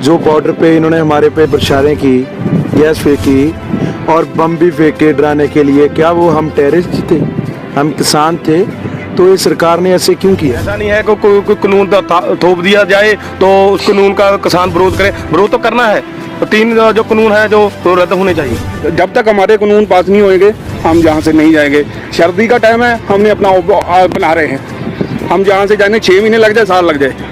जो बॉर्डर पे इन्होंने हमारे पे बरसारें की, गैस फेंकी और बम भी फेंके डराने के लिए, क्या वो हम टेररिस्ट थे? हम किसान थे। तो ये सरकार ने ऐसे क्यों किया? ऐसा नहीं है कि कोई कानून थोप दिया जाए तो उस कानून का किसान विरोध करे। विरोध तो करना है, तो 3 जो कानून है जो रद्द होने चाहिए। जब तक हमारे कानून पास नहीं होंगे हम जहाँ से नहीं जाएंगे। सर्दी का टाइम है, हमने अपना बना रहे हैं। हम जहाँ से जाने 6 महीने लग जाए, साल लग जाए।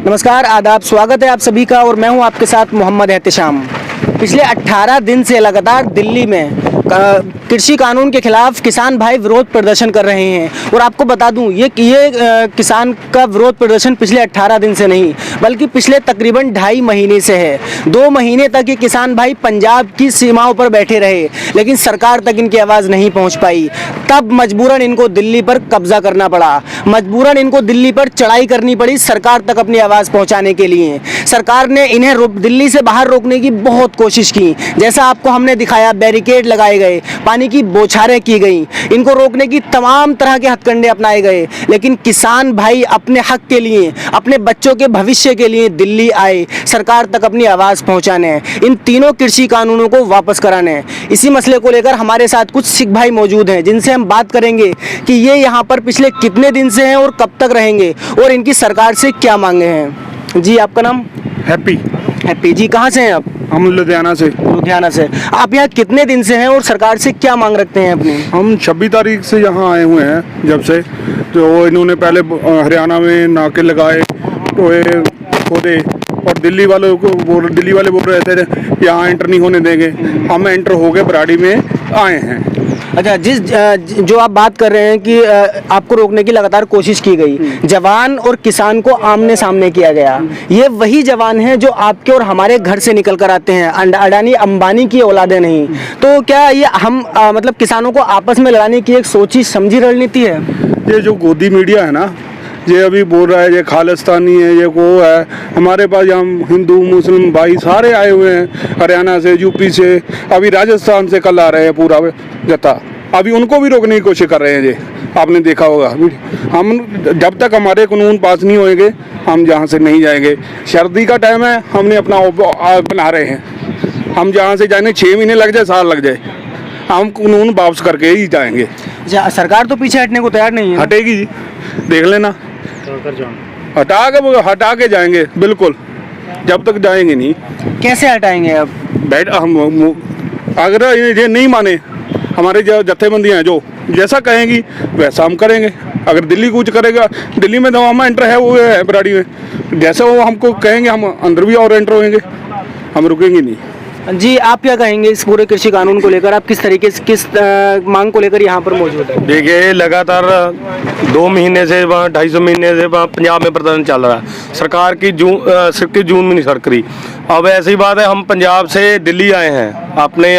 नमस्कार, आदाब, स्वागत है आप सभी का और मैं हूं आपके साथ मोहम्मद एहतिशाम। पिछले 18 दिन से लगातार दिल्ली में कृषि कानून के खिलाफ किसान भाई विरोध प्रदर्शन कर रहे हैं। और आपको बता दूं ये किसान का विरोध प्रदर्शन पिछले 18 दिन से नहीं बल्कि पिछले तकरीबन 2.5 महीने से है। 2 महीने तक ये किसान भाई पंजाब की सीमाओं पर बैठे रहे, लेकिन सरकार तक इनकी आवाज़ नहीं पहुंच पाई। तब मजबूरन इनको दिल्ली पर कब्जा करना पड़ा, मजबूरन इनको दिल्ली पर चढ़ाई करनी पड़ी सरकार तक अपनी आवाज़ पहुँचाने के लिए। सरकार ने इन्हें दिल्ली से बाहर रोकने की बहुत कोशिश की, जैसा आपको हमने दिखाया, बैरिकेड लगाए गए, पानी की बौछारें की गई, इनको रोकने की तमाम तरह के हथकंडे अपनाए गए। लेकिन किसान भाई अपने हक के लिए, अपने बच्चों के भविष्य के लिए दिल्ली आए, सरकार तक अपनी आवाज़ पहुंचाने, इन तीनों कृषि कानूनों को वापस कराने। इसी मसले को लेकर हमारे साथ कुछ सिख भाई मौजूद हैं जिनसे हम बात करेंगे कि ये यहाँ पर पिछले कितने दिन से हैं और कब तक रहेंगे और इनकी सरकार से क्या मांगे हैं। जी, आपका नाम? हैप्पी जी। कहाँ से हैं आप? हम लुधियाना से। लुधियाना से। आप यहाँ कितने दिन से हैं और सरकार से क्या मांग रखते हैं अपनी? हम 26 तारीख से यहाँ आए हुए हैं। जब से तो इन्होंने पहले हरियाणा में नाके लगाए, टोए खोदे और दिल्ली वाले बोल रहे थे यहाँ एंटर नहीं होने देंगे। हम एंटर हो गए, बराड़ी में आए हैं। अच्छा, जो आप बात कर रहे हैं कि आपको रोकने की लगातार कोशिश की गई, जवान और किसान को आमने सामने किया गया, ये वही जवान हैं जो आपके और हमारे घर से निकल कर आते हैं, अडानी अंबानी की औलादे नहीं। तो क्या ये हम मतलब किसानों को आपस में लड़ाने की एक सोची समझी रणनीति है? ये जो गोदी मीडिया है ना, ये अभी बोल रहा है ये खालिस्तानी है, ये वो है। हमारे पास हम हिंदू मुस्लिम भाई सारे आए हुए हैं, हरियाणा से, यूपी से, अभी राजस्थान से कल आ रहे हैं पूरा जत्था। अभी उनको भी रोकने की कोशिश कर रहे हैं। ये आपने देखा होगा। हम जब तक हमारे कानून पास नहीं होंगे हम जहाँ से नहीं जाएंगे। सर्दी का टाइम है, हमने अपना बना रहे हैं। हम जहाँ से जाने 6 महीने लग जाए, साल लग जाए, हम कानून वापस करके ही जाएंगे। सरकार तो पीछे हटने को तैयार नहीं है। हटेगी जी, देख लेना। हटा के जाएंगे बिल्कुल, जब तक जाएंगे नहीं। कैसे हटाएंगे अब? हम अगर ये नहीं माने, हमारे जो जत्थेबंदियाँ हैं जो जैसा कहेंगी वैसा हम करेंगे। अगर दिल्ली कुछ करेगा, दिल्ली में तो हम एंटर है, वो है बराड़ी में, जैसे वो हमको कहेंगे हम अंदर भी और एंटर होंगे, हम रुकेंगे नहीं। जी, आप क्या कहेंगे इस पूरे कृषि कानून को लेकर? आप किस तरीके से, किस मांग को लेकर यहाँ पर मौजूद है? देखिए, लगातार 2 महीने से, 2.5 महीने से पंजाब में प्रदर्शन चल रहा है। सरकार की जून में नहीं सरक रही। अब ऐसी बात है, हम पंजाब से दिल्ली आए हैं अपने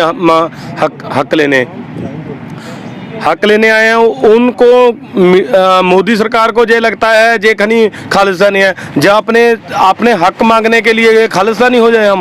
हक लेने आए हैं। उनको मोदी सरकार को ये लगता है जे खनी खालिस्तानी है, जब अपने हक मांगने के लिए खालिस्तानी हो जाए।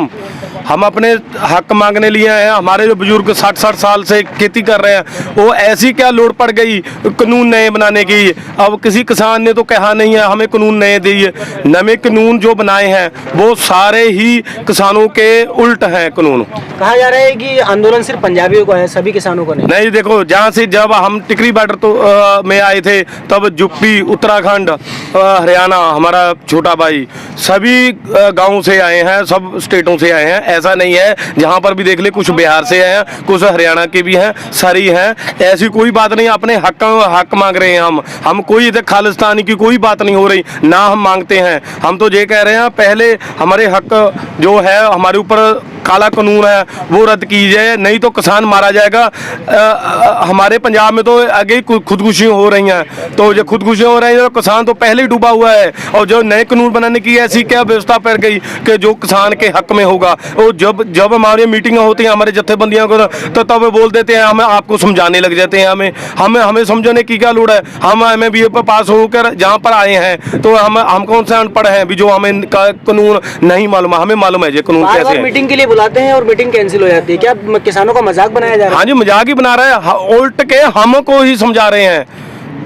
हम अपने हक मांगने लिए हैं। हमारे जो बुजुर्ग 60 साल से खेती कर रहे हैं, वो ऐसी क्या लोड़ पड़ गई कानून नए बनाने की? अब किसी किसान ने तो कहा नहीं है हमें कानून नए दिए। नए कानून जो बनाए हैं वो सारे ही किसानों के उल्ट हैं कानून। कहा जा रहा है कि आंदोलन सिर्फ पंजाबियों को है, सभी किसानों को नहीं। देखो, जहाँ से जब हम टिकरी बॉर्डर में आए थे तब यूपी, उत्तराखंड, हरियाणा, हमारा छोटा भाई सभी गाँव से आए हैं, सब स्टेटों से आए हैं। ऐसा नहीं है, जहाँ पर भी देख ले कुछ बिहार से हैं, कुछ हरियाणा के भी हैं, सारी हैं। ऐसी कोई बात नहीं, अपने हक मांग रहे हैं हम कोई इधर खालिस्तानी की कोई बात नहीं हो रही ना, हम मांगते हैं। हम तो ये कह रहे हैं पहले हमारे हक जो है, हमारे ऊपर काला कानून है वो रद्द कीजिए, नहीं तो किसान मारा जाएगा। हमारे पंजाब में तो आगे खुदकुशी हो रही हैं, तो जो खुदकुशी हो रही है तो किसान तो पहले ही डूबा हुआ है। और जो नए कानून बनाने की ऐसी क्या व्यवस्था पड़ गई कि जो किसान के हक में होगा। और जब हमारी मीटिंग होती है हमारे जत्थेबंदियों को, तो तब बोल देते हैं हमें आपको समझाने लग जाते हैं। हमें समझाने की क्या लोड़ है? हम MBA पर पास होकर जहाँ पर आए हैं, तो हम कौन से अनपढ़ हैं भी जो हमें कानून नहीं मालूम? हमें मालूम है ये कानून कैसे है। मीटिंग के लिए बुलाते हैं और मीटिंग कैंसिल हो जाती है। क्या किसानों का मजाक बनाया जा रहा है? हाँ जी, मजाक ही बना रहा है। उल्ट के हमको ही समझा रहे हैं।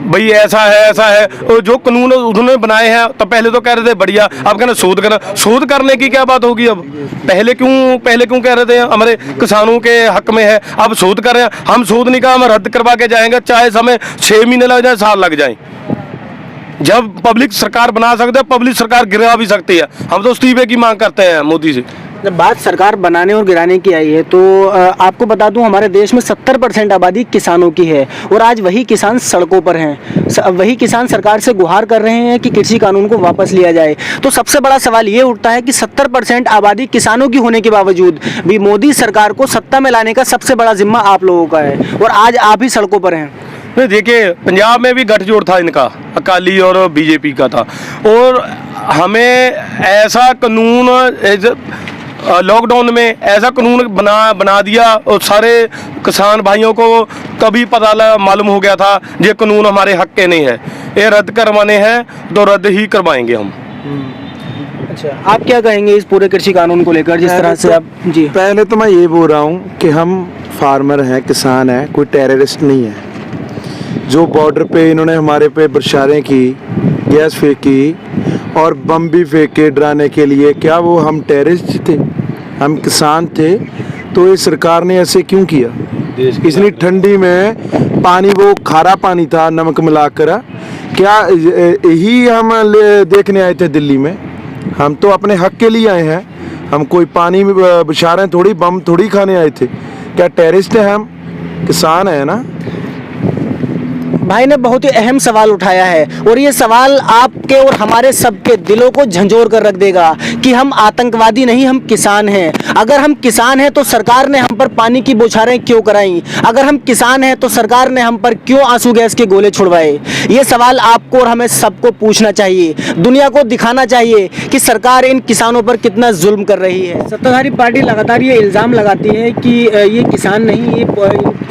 भाई ऐसा है और जो कानून उन्होंने बनाए हैं तो पहले तो कह रहे थे बढ़िया, अब कहना शोध करने की क्या बात होगी। अब पहले क्यों कह रहे थे हमारे किसानों के हक में है, अब शोध कर रहे हैं। हम शोध नहीं कहा, हम रद्द करवा के जाएंगे, चाहे समय 6 महीने लग जाए, साल लग जाए। जब पब्लिक सरकार बना सकते हैं, पब्लिक सरकार गिरा भी सकती है। हम तो इस्तीफे की मांग करते हैं मोदी से। जब बात सरकार बनाने और गिराने की आई है तो आपको बता दूं हमारे देश में 70% आबादी किसानों की है और आज वही किसान सड़कों पर हैं। वही किसान सरकार से गुहार कर रहे हैं कि कृषि कानून को वापस लिया जाए। तो सबसे बड़ा सवाल ये उठता है कि 70% आबादी किसानों की होने के बावजूद भी मोदी सरकार को सत्ता में लाने का सबसे बड़ा जिम्मा आप लोगों का है और आज आप ही सड़कों पर हैं। नहीं, देखिए पंजाब में भी गठजोड़ था इनका, अकाली और बीजेपी का था, और हमें ऐसा कानून लॉकडाउन में ऐसा कानून बना दिया और सारे किसान भाइयों को तभी मालूम हो गया था ये कानून हमारे हक के नहीं है, ये रद्द करवाने हैं तो रद्द ही करवाएंगे हम। अच्छा, आप क्या कहेंगे इस पूरे कृषि कानून को लेकर, जिस तरह से आप जी? पहले तो मैं ये बोल रहा हूँ कि हम फार्मर हैं, किसान हैं, कोई टेररिस्ट नहीं है। जो बॉर्डर पे इन्होंने हमारे पे बरसारें की, गैस फेंकी और बम भी फेंके डराने के लिए, क्या वो हम टेररिस्ट थे? हम किसान थे। तो ये सरकार ने ऐसे क्यों किया? इतनी ठंडी में पानी, वो खारा पानी था नमक मिलाकर, क्या यही हम देखने आए थे दिल्ली में? हम तो अपने हक के लिए आए हैं, हम कोई पानी में बरसारें थोड़ी, बम थोड़ी खाने आए थे। क्या टेररिस्ट है हम? किसान है ना। भाई ने बहुत ही अहम सवाल उठाया है और ये सवाल आपके और हमारे सबके दिलों को झंझोर कर रख देगा कि हम आतंकवादी नहीं, हम किसान हैं। अगर हम किसान हैं तो सरकार ने हम पर पानी की बौछारें क्यों कराई? अगर हम किसान हैं तो सरकार ने हम पर क्यों आंसू गैस के गोले छुड़वाए? ये सवाल आपको और हमें सबको पूछना चाहिए, दुनिया को दिखाना चाहिए कि सरकार इन किसानों पर कितना जुल्म कर रही है। सत्ताधारी पार्टी लगातार ये इल्ज़ाम लगाती है कि ये किसान नहीं, ये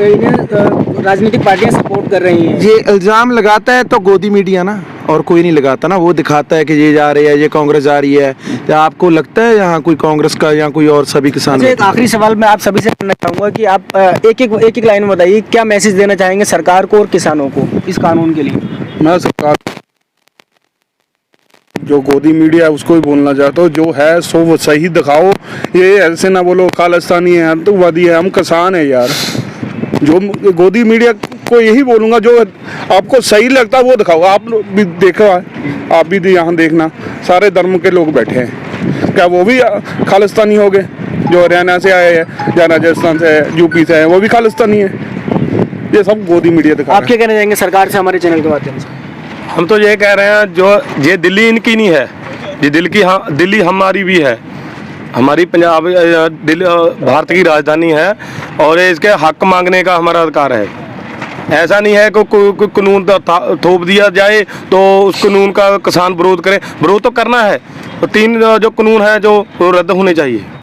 इन्हें राजनीतिक पार्टियां सपोर्ट कर रही हैं। ये इल्ज़ाम लगाता है तो गोदी मीडिया ना, और कोई नहीं लगाता ना। वो दिखाता है कि ये जा रही है, ये कांग्रेस जा रही है। तो आपको लगता है यहाँ कोई कांग्रेस का या कोई और सभी किसान? एक आखिरी सवाल मैं आप सभी से करना चाहूँगा कि आप एक लाइन में बताइए, क्या मैसेज देना चाहेंगे सरकार को और किसानों को इस कानून के लिए? मैं सरकार जो गोदी मीडिया है उसको ही बोलना चाहता हूँ, जो है सो वो सही दिखाओ। ये ऐसे ना बोलो खालिस्तानी है, आतंकवादी है, हम किसान है यार। जो गोदी मीडिया को यही बोलूँगा, जो आपको सही लगता है वो दिखाओ। आप भी देखो, आप भी यहाँ देखना, सारे धर्म के लोग बैठे हैं। क्या वो भी खालिस्तानी हो गए? जो हरियाणा से आए हैं या राजस्थान से, यूपी से है, वो भी खालिस्तानी है? ये सब गोदी मीडिया दिखा। आप क्या कहना चाहेंगे सरकार से हमारे चैनल के माध्यम से? हम तो ये कह रहे हैं, जो ये दिल्ली इनकी नहीं है, ये दिल्ली हमारी भी है। हमारी पंजाब दिल्ली भारत की राजधानी है और इसके हक मांगने का हमारा अधिकार है। ऐसा नहीं है कि कोई कानून थोप दिया जाए तो उस कानून का किसान विरोध करे। विरोध तो करना है, तो 3 जो कानून है जो रद्द होने चाहिए।